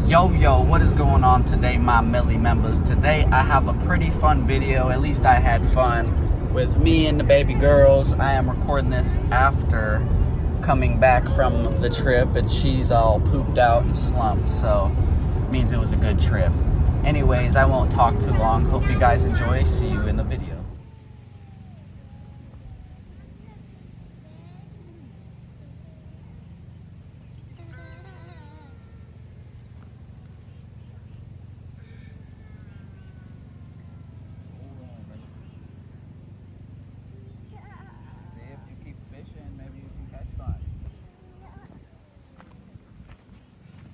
Yo, what is going on today, my Millie members? Today I have a pretty fun video. At least I had fun with me and the baby girls. I am recording this after coming back from the trip, and she's all pooped out and slumped, so it means it was a good trip. Anyways, I won't talk too long. Hope you guys enjoy. See you in the video.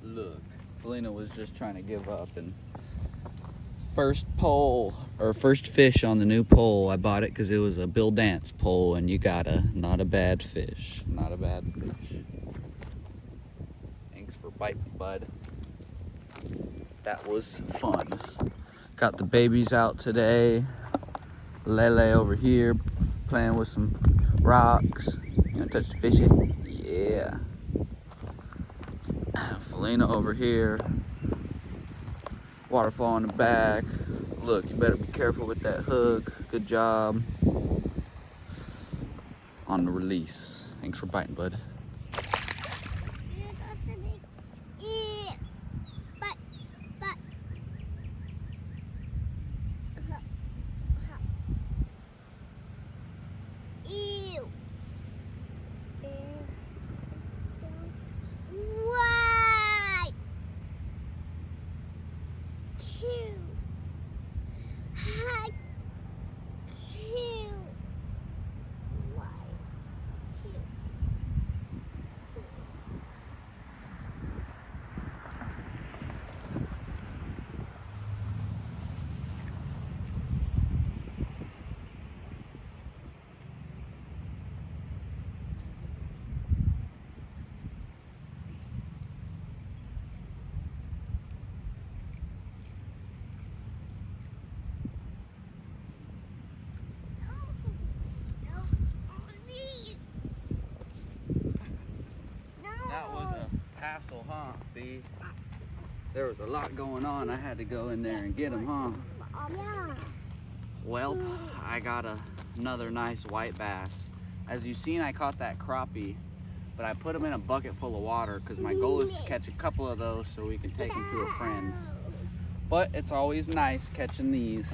Look, Felina was just trying to give up, and first fish on the new pole. I bought it because it was a Bill Dance pole, and you got not a bad fish. Thanks for biting, bud. That was fun. Got the babies out today. Lele over here playing with some rocks. You wanna touch the fishy? Yeah. Felina over here, waterfall in the back. Look, you better be careful with that hook. Good job on the release. Thanks for biting, bud. That was a hassle, huh, B? There was a lot going on. I had to go in there and get them, huh? Yeah. Well, I got another nice white bass. As you've seen, I caught that crappie, but I put them in a bucket full of water because my goal is to catch a couple of those so we can take them to a friend. But it's always nice catching these.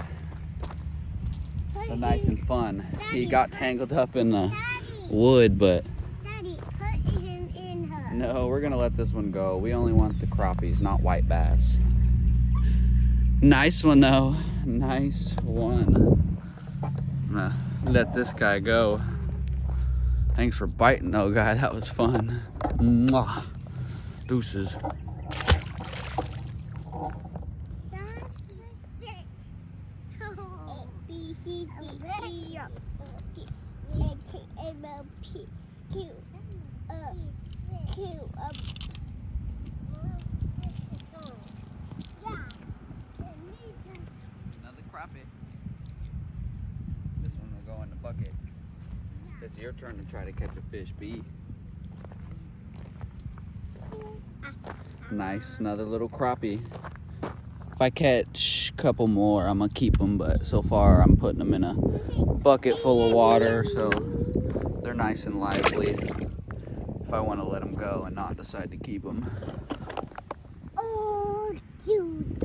They're nice and fun. He got tangled up in the wood, but no, we're gonna let this one go. We only want the crappies, not white bass. Nice one though, nice one. I'm gonna let this guy go. Thanks for biting though, guy, that was fun. Mwah. Deuces. Another crappie. This one will go in the bucket. It's your turn to try to catch a fish, B. Nice, another little crappie. If I catch a couple more, I'm gonna keep them, but so far I'm putting them in a bucket full of water, so they're nice and lively if I want to let them go and not decide to keep them. Oh, cute.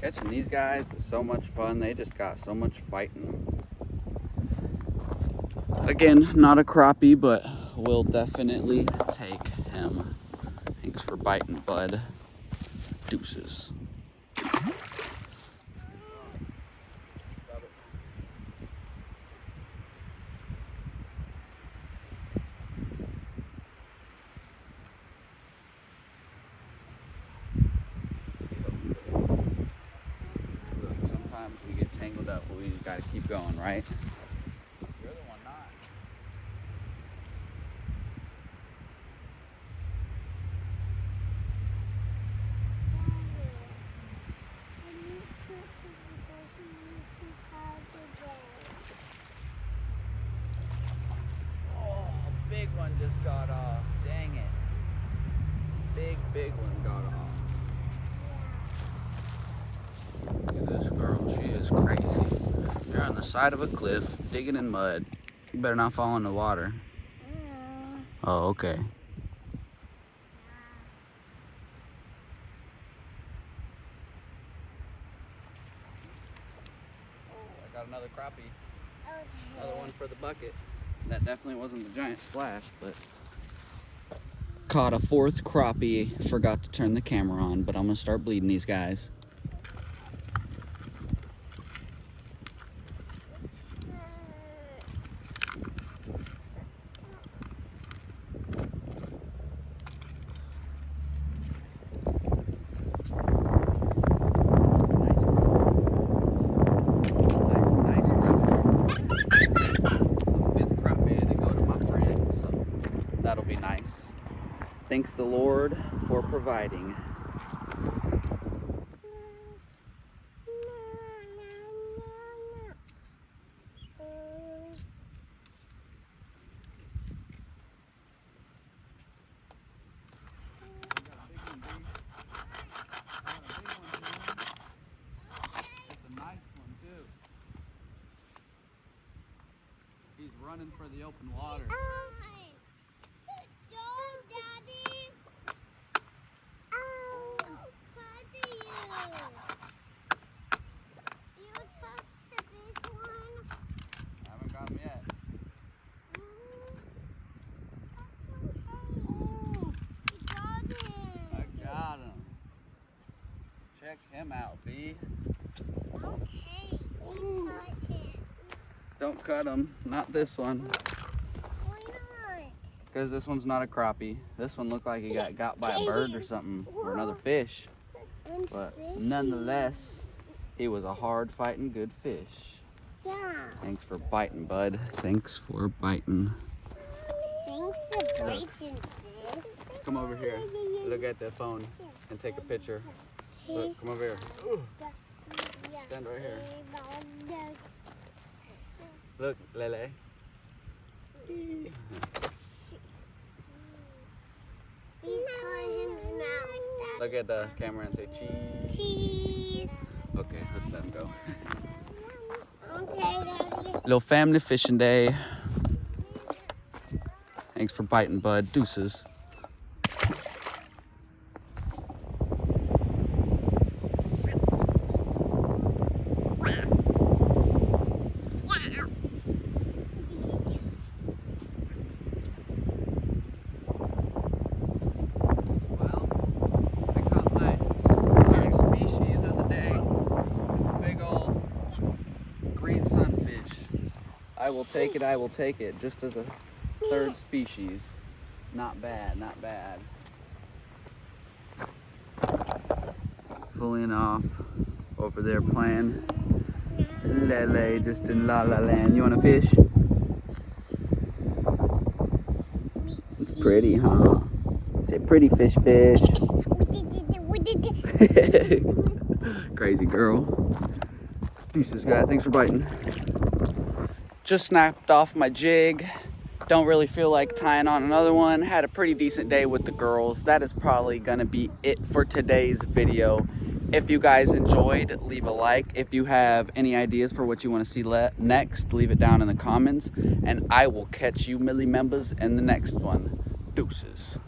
Catching these guys is so much fun. They just got so much fighting. Again, not a crappie, but we'll definitely take him. Thanks Thanks for biting, bud. Deuces. Sometimes we get tangled up, but we just gotta keep going, right? You're the one not. Oh, big one just got off. Dang it. Big one got off. Look at this girl, she is crazy. You're on the side of a cliff, digging in mud. You better not fall in the water. Oh, okay. I got another crappie. Another one for the bucket. That definitely wasn't the giant splash, but caught a fourth crappie. Forgot to turn the camera on, but I'm gonna start bleeding these guys. That'll be nice. Thanks the Lord for providing. It's a nice one too. He's running for the open water. Check him out, B. Okay, we cut him. Don't cut him. Not this one. Why not? Because this one's not a crappie. This one looked like he got by a bird or something, or another fish. But nonetheless, he was a hard fighting good fish. Yeah. Thanks for biting, bud. Thanks for biting. Thanks for biting fish. Come over here. Look at the phone and take a picture. Look, come over here. Stand right here. Look, Lele. We cut his mouth. Look at the camera and say cheese. Cheese. Okay, let's let him go. Okay, Daddy. Little family fishing day. Thanks for biting, bud. Deuces. I will take it, I will take it, just as a third species. Not bad, not bad. Fully off over there playing Lele, just in La La Land. You wanna fish? It's pretty, huh? Say pretty fish. Crazy girl. Deuces, guy, thanks for biting. Just snapped off my jig. Don't really feel like tying on another one. Had a pretty decent day with the girls. That is probably gonna be it for today's video. If you guys enjoyed, leave a like. If you have any ideas for what you want to see next, leave it down in the comments. And I will catch you, Millie members, in the next one. Deuces.